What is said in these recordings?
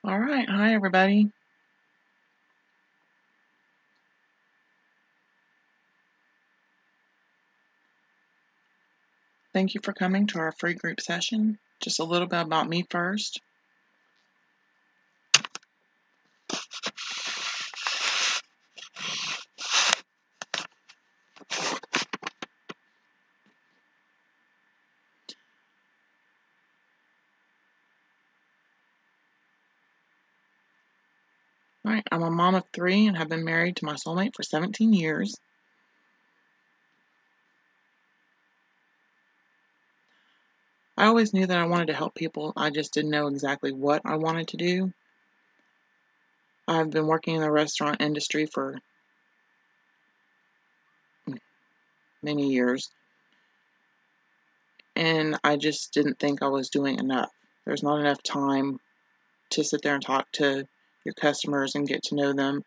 All right. Hi, everybody. Thank you for coming to our free group session. Just a little bit about me first. All right. I'm a mom of 3 and have been married to my soulmate for 17 years. I always knew that I wanted to help people. I just didn't know exactly what I wanted to do. I've been working in the restaurant industry for many years, and I just didn't think I was doing enough. There's not enough time to sit there and talk to your customers and get to know them.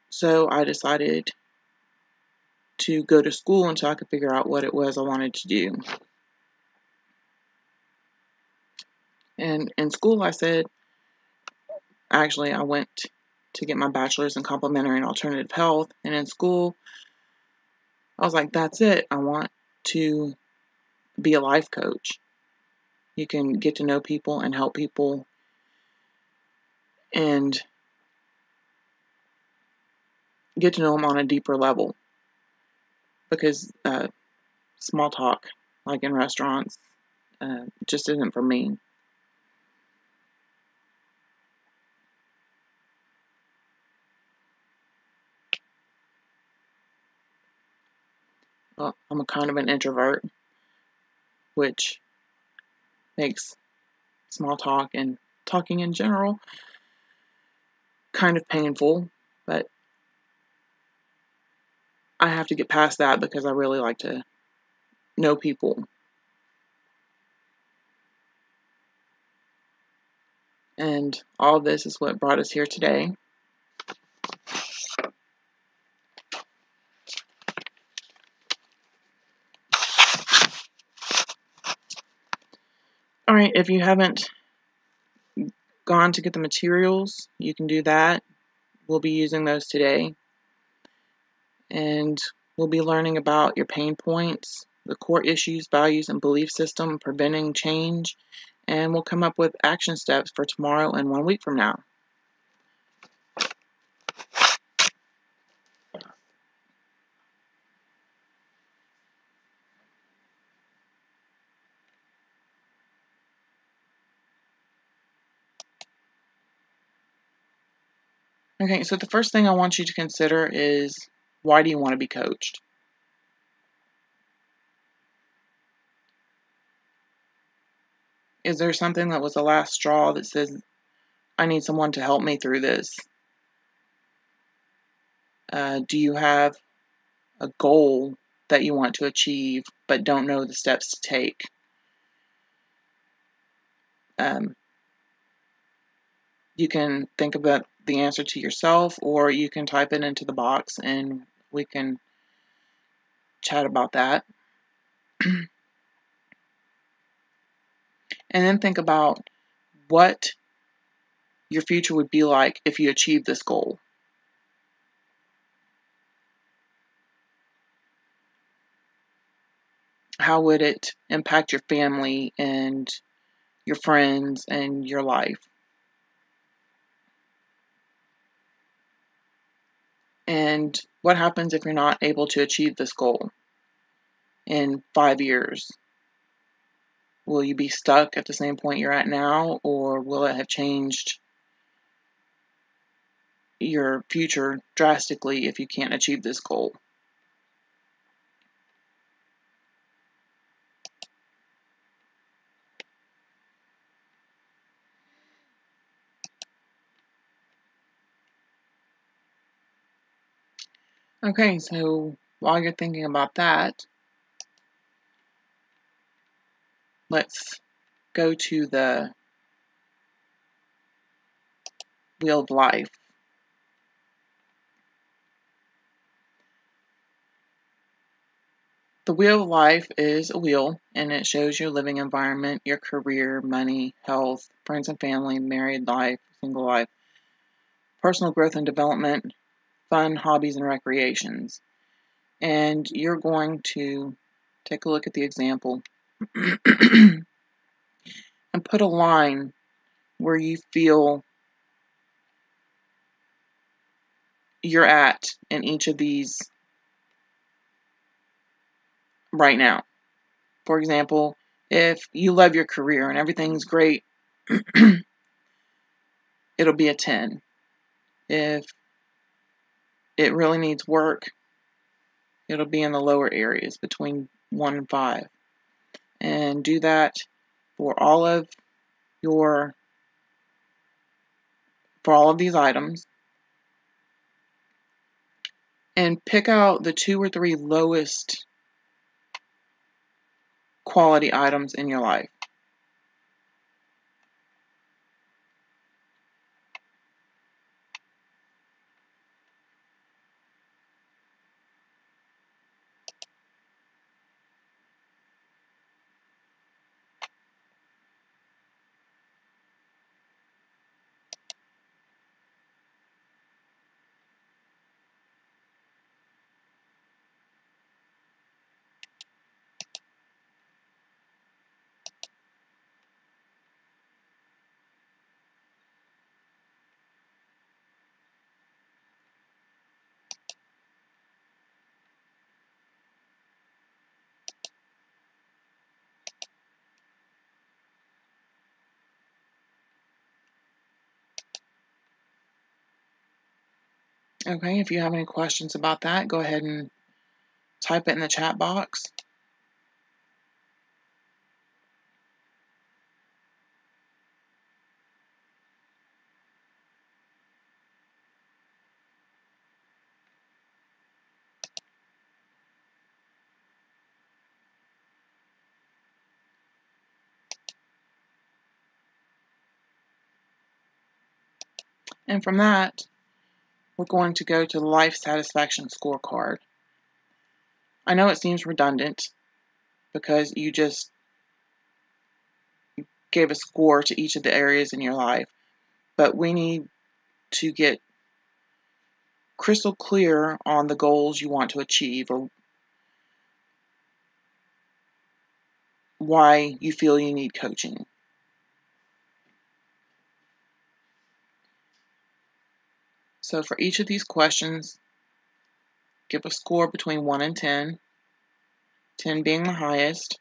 So I decided to go to school until I could figure out what it was I wanted to do. And in school, I went to get my bachelor's in complementary and alternative health. And in school, I was like, that's it. I want to be a life coach. You can get to know people and help people and get to know them on a deeper level. Because small talk, like in restaurants, just isn't for me. Well, I'm a kind of an introvert, which makes small talk and talking in general kind of painful, but I have to get past that because I really like to know people. And all this is what brought us here today. All right, if you haven't gone to get the materials, you can do that. We'll be using those today. And we'll be learning about your pain points, the core issues, values, and belief system, preventing change, and we'll come up with action steps for tomorrow and 1 week from now. Okay, so the first thing I want you to consider is, why do you want to be coached? Is there something that was the last straw that says, I need someone to help me through this? Do you have a goal that you want to achieve but don't know the steps to take? You can think about the answer to yourself, or you can type it into the box and we can chat about that. And then think about what your future would be like if you achieved this goal. How would it impact your family and your friends and your life? And what happens if you're not able to achieve this goal in 5 years? Will you be stuck at the same point you're at now, or will it have changed your future drastically if you can't achieve this goal? Okay, so while you're thinking about that, let's go to the wheel of life. The wheel of life is a wheel, and it shows your living environment, your career, money, health, friends and family, married life, single life, personal growth and development, fun, hobbies, and recreations. And you're going to take a look at the example and put a line where you feel you're at in each of these right now. For example, if you love your career and everything's great, it'll be a 10. If it really needs work, it'll be in the lower areas between 1 and 5. And do that for all of your for all of these items, and pick out the 2 or 3 lowest quality items in your life. Okay, if you have any questions about that, go ahead and type it in the chat box. And from that, we're going to go to the life satisfaction scorecard. I know it seems redundant because you just gave a score to each of the areas in your life, but we need to get crystal clear on the goals you want to achieve or why you feel you need coaching. So for each of these questions, give a score between 1 and 10, 10 being the highest.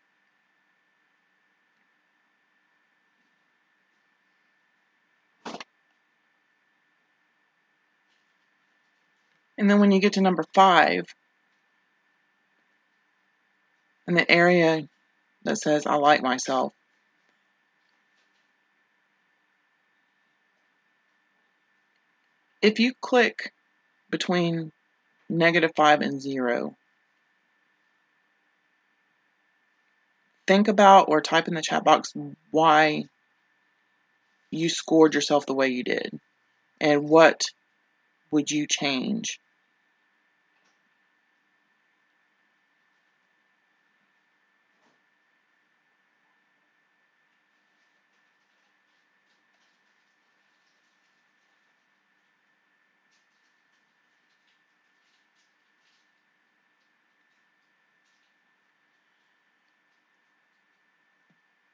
And then when you get to number 5, in the area that says I like myself, if you click between -5 and 0, think about or type in the chat box why you scored yourself the way you did and what would you change.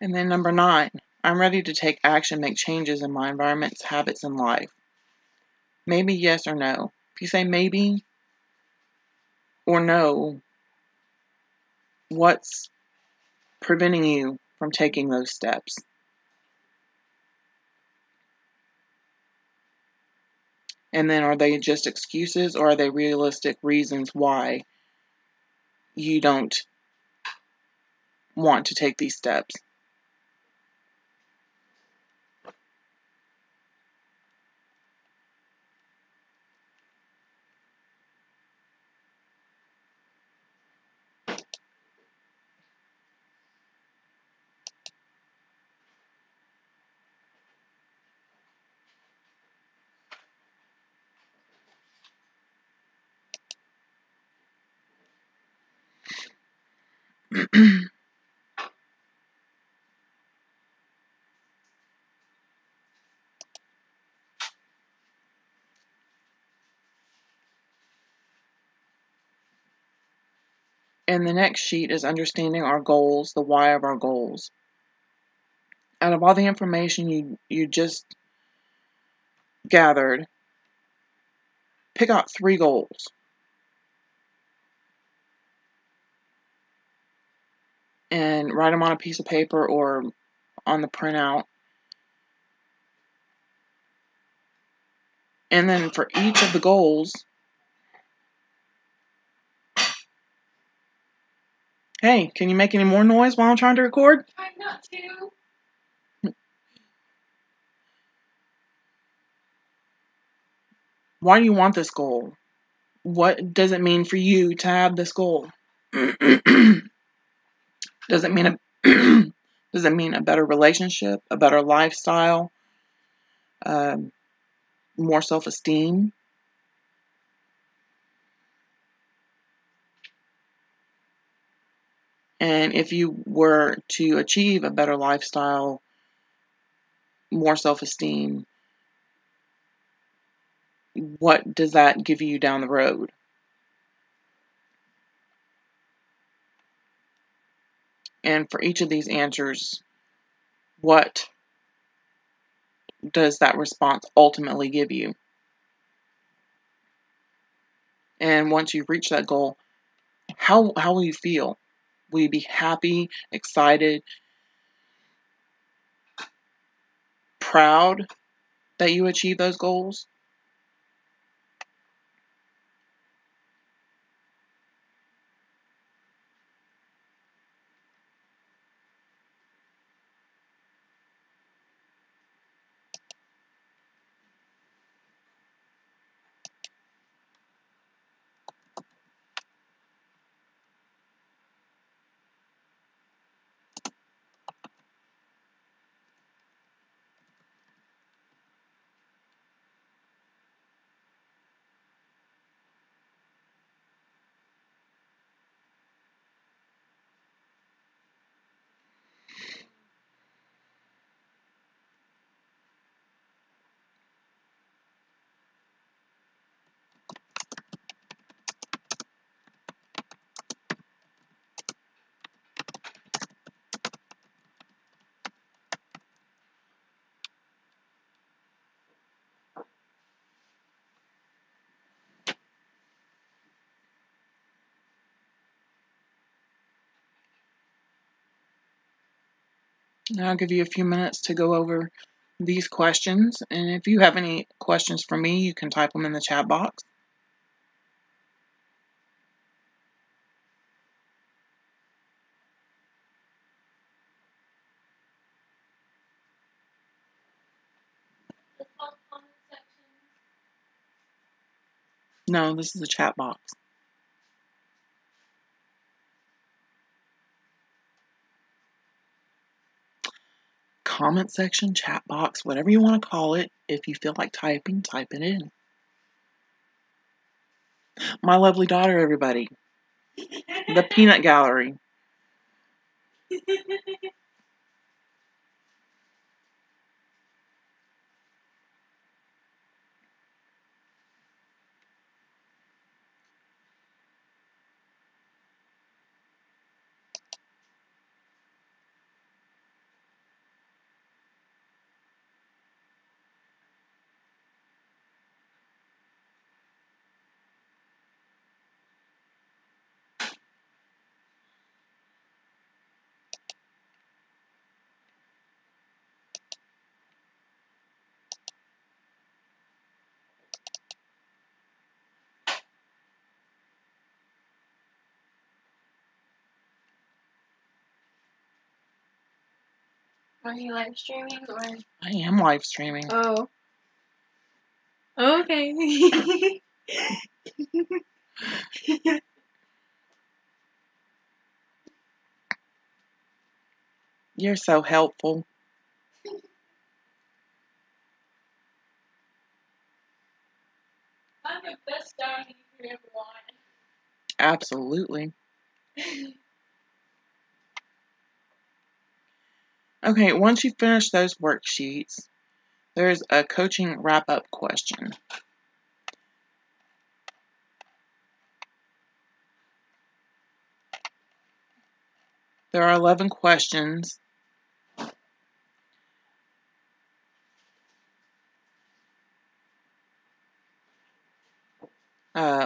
And then number 9, I'm ready to take action, make changes in my environments, habits, and life. Maybe yes or no. If you say maybe or no, what's preventing you from taking those steps? And then are they just excuses or are they realistic reasons why you don't want to take these steps? And the next sheet is understanding our goals, the why of our goals. Out of all the information you just gathered, pick out 3 goals. And write them on a piece of paper or on the printout. And then for each of the goals, hey, can you make any more noise while I'm trying to record? Try not to. Why do you want this goal? What does it mean for you to have this goal? Does it mean does it mean a better relationship, a better lifestyle, more self-esteem? And if you were to achieve a better lifestyle, more self-esteem, what does that give you down the road? And for each of these answers, what does that response ultimately give you? And once you reach that goal, how will you feel? Will you be happy, excited, proud that you achieved those goals? Now I'll give you a few minutes to go over these questions. And if you have any questions for me, you can type them in the chat box. Comment section. No, this is a chat box. Comment section, chat box, whatever you want to call it. If you feel like typing, type it in. My lovely daughter, everybody. The Peanut Gallery. Are you live streaming or? I am live streaming. Oh. Okay. You're so helpful. I'm the best dog you could ever want. Absolutely. Okay, once you finish those worksheets, there's a coaching wrap-up question. There are 11 questions.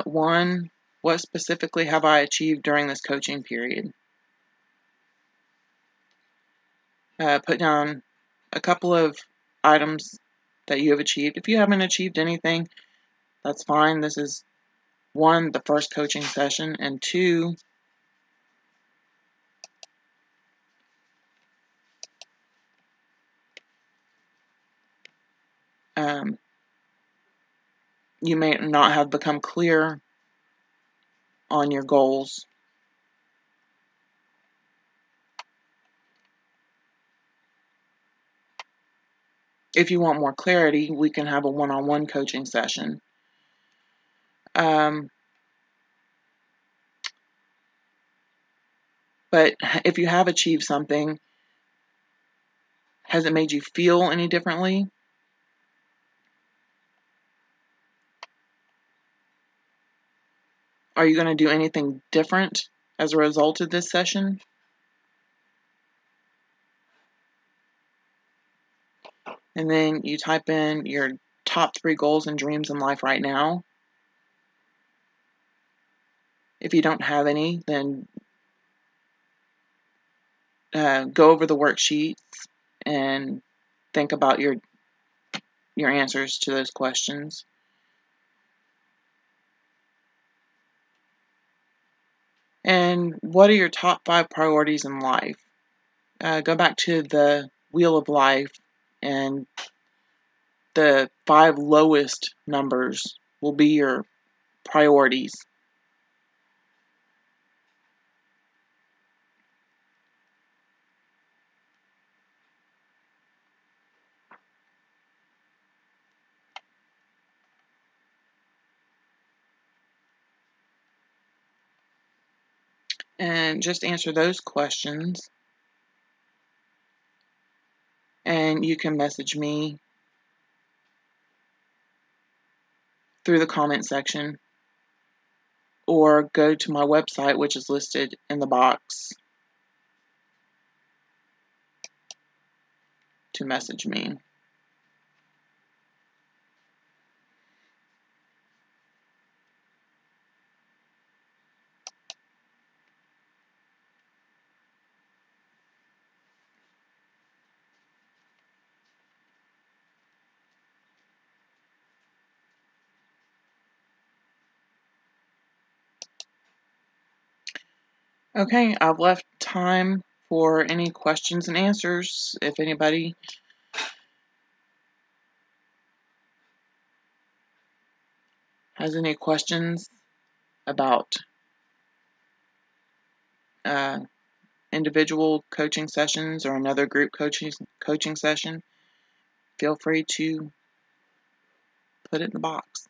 One, what specifically have I achieved during this coaching period? Put down a couple of items that you have achieved. If you haven't achieved anything, that's fine. This is one, the first coaching session, and two, you may not have become clear on your goals. If you want more clarity, we can have a one-on-one coaching session. But if you have achieved something, has it made you feel any differently? Are you going to do anything different as a result of this session? And then you type in your top 3 goals and dreams in life right now. If you don't have any, then go over the worksheets and think about your answers to those questions. And what are your top 5 priorities in life? Go back to the wheel of life, and the 5 lowest numbers will be your priorities. And just answer those questions. And you can message me through the comment section, or go to my website, which is listed in the box, to message me. Okay, I've left time for any questions and answers. If anybody has any questions about individual coaching sessions or another group coaching session, feel free to put it in the box.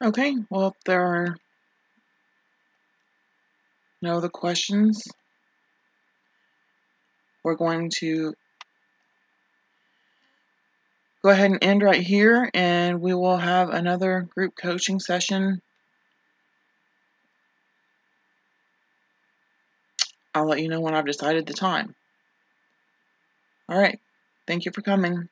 Okay, well, if there are no other questions, we're going to go ahead and end right here, and we will have another group coaching session. I'll let you know when I've decided the time. All right. Thank you for coming.